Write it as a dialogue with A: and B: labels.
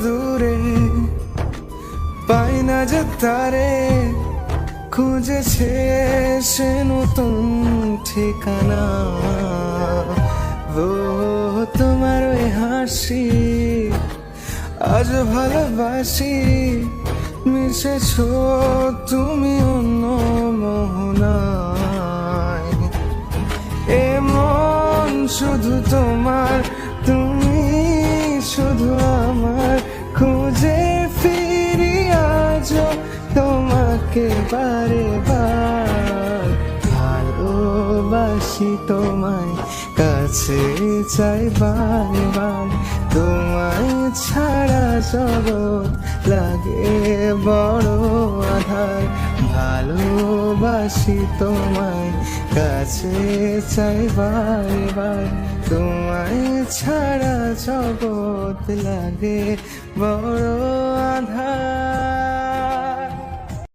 A: দূরে, পাই না যে তারে, খুঁজেছে সে নতুন ঠিকানা। ও তোমার ওই হাসি আজ ভালোবাসি, মিশেছো তুমি অন্য মোহনায়। এ মন শুধু তোমার, তুমি শুধু আমার, খুঁজে ফিরি আজ তোমাকে বারে বার। ভালোবাসি তোমায়, কাছে চাই বারে বার, তোমায় ছাড়া জগৎ লাগে বড় আধার। ভালোবাসি তোমায়, কাছে চাই বারে বার, তোমায় ছাড়া জগৎ লাগে বড়